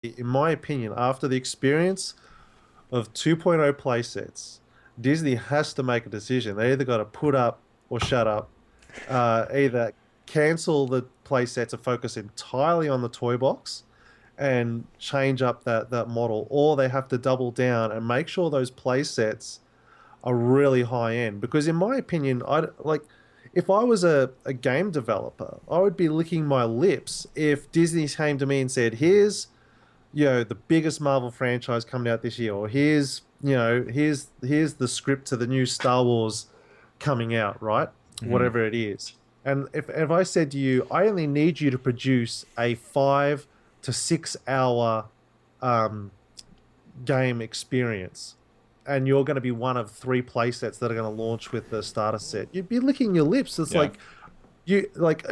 in my opinion, after the experience of 2.0 playsets, Disney has to make a decision. They either got to put up or shut up. Either cancel the playsets and focus entirely on the toy box and change up that model, or they have to double down and make sure those playsets are really high end. Because in my opinion, I like if I was a game developer, I would be licking my lips if Disney came to me and said, "Here's the biggest Marvel franchise coming out this year, or here's the script to the new Star Wars coming out, right? Hmm. Whatever it is." And if I said to you, I only need you to produce a 5 to 6 hour um, game experience, and you're going to be one of three playsets that are going to launch with the starter set, you'd be licking your lips. It's Yeah. like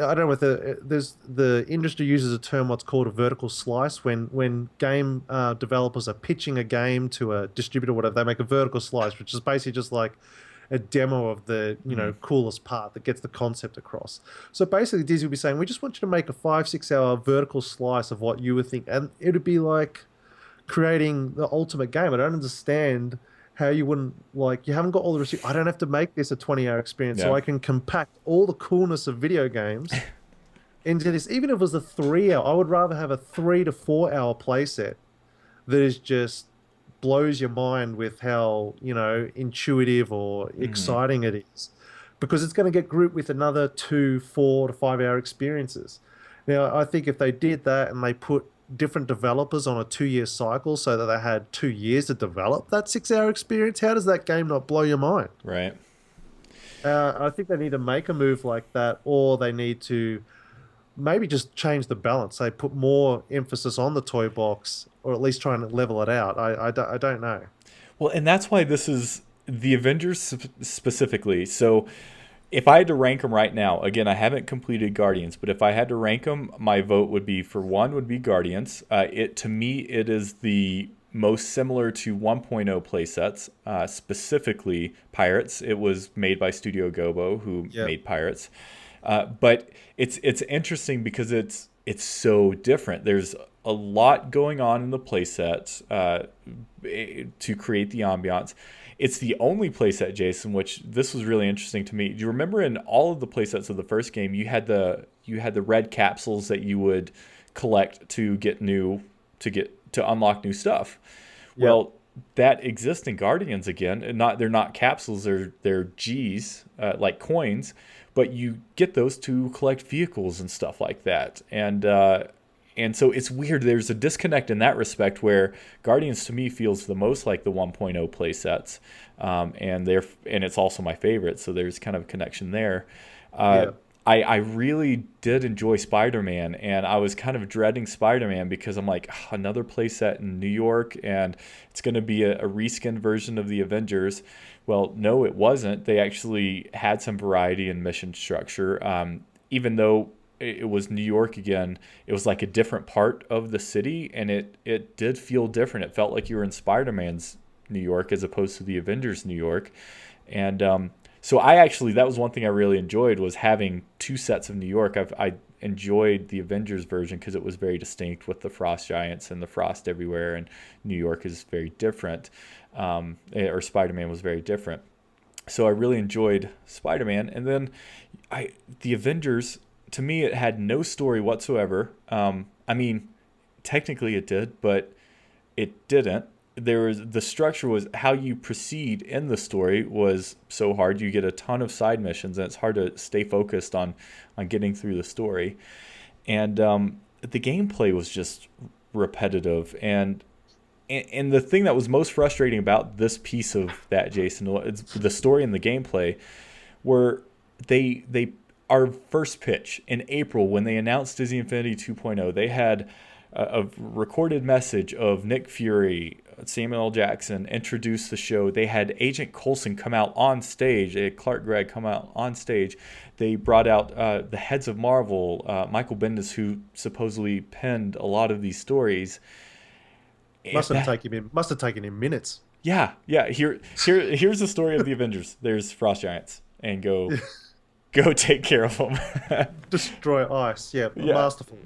I don't know if there's the industry uses a term what's called a vertical slice when game developers are pitching a game to a distributor or whatever, they make a vertical slice, which is basically just like a demo of the Hmm. coolest part that gets the concept across. So basically Disney would be saying, we just want you to make a 5 6 hour vertical slice of what you would think, and it would be like creating the ultimate game. I don't understand how you wouldn't, like, you haven't got all the receipt. I don't have to make this a 20-hour experience, so Yeah. I can compact all the coolness of video games into this. Even if it was a 3 hour, I would rather have a 3 to 4 hour playset that is just blows your mind with how, intuitive or Hmm. exciting it is. Because it's going to get grouped with another 2 4 to 5 hour experiences. Now, I think if they did that and they put different developers on a 2 year cycle so that they had 2 years to develop that 6 hour experience, how does that game not blow your mind? Right. I think they need to make a move like that, or they need to maybe just change the balance. They put more emphasis on the toy box, or at least try and level it out. I don't know. Well, and that's why this is the Avengers specifically. So if I had to rank them right now, again, I haven't completed Guardians, but if I had to rank them, my vote would be for one would be Guardians. It to me, it is the most similar to 1.0 playsets, specifically Pirates. It was made by Studio Gobo, who Yeah, made Pirates. But it's interesting because it's so different. There's a lot going on in the playset to create the ambiance. It's the only playset, Jason, which this was really interesting to me. Do you remember in all of the playsets of the first game, you had the red capsules that you would collect to unlock new stuff. yeah. Well, that exists in Guardians again. And not they're not capsules, they're G's, like coins, but you get those to collect vehicles and stuff like that. And so it's weird. There's a disconnect in that respect where Guardians to me feels the most like the 1.0 play sets, and it's also my favorite. So there's kind of a connection there. Uh, Yeah. I really did enjoy Spider-Man, and I was kind of dreading Spider-Man because I'm like, "Ah, another playset in New York, and it's going to be a reskin version of the Avengers." Well, no, it wasn't. They actually had some variety in mission structure. Even though it was New York again, it was like a different part of the city, and it did feel different. It felt like you were in Spider-Man's New York as opposed to the Avengers New York. And so that was one thing I really enjoyed was having two sets of New York. I enjoyed the Avengers version because it was very distinct with the frost giants and the frost everywhere, and New York is very different, or Spider-Man was very different. So I really enjoyed Spider-Man, and then the Avengers, to me, it had no story whatsoever. I mean, technically it did, but it didn't. The structure was how you proceed in the story was so hard. You get a ton of side missions, and it's hard to stay focused on getting through the story. And the gameplay was just repetitive. And the thing that was most frustrating about this piece of that, Jason, it's the story and the gameplay, were they our first pitch in April when they announced Disney Infinity 2.0, they had a recorded message of Nick Fury, Samuel L. Jackson introduce the show. They had Agent Coulson come out on stage. They had Clark Gregg come out on stage. They brought out the heads of Marvel, Michael Bendis, who supposedly penned a lot of these stories. If that, Must have taken him minutes. yeah, yeah. Here's the story of the Avengers. There's frost giants, and go take care of them. Destroy ice. Yeah, Yeah, masterful.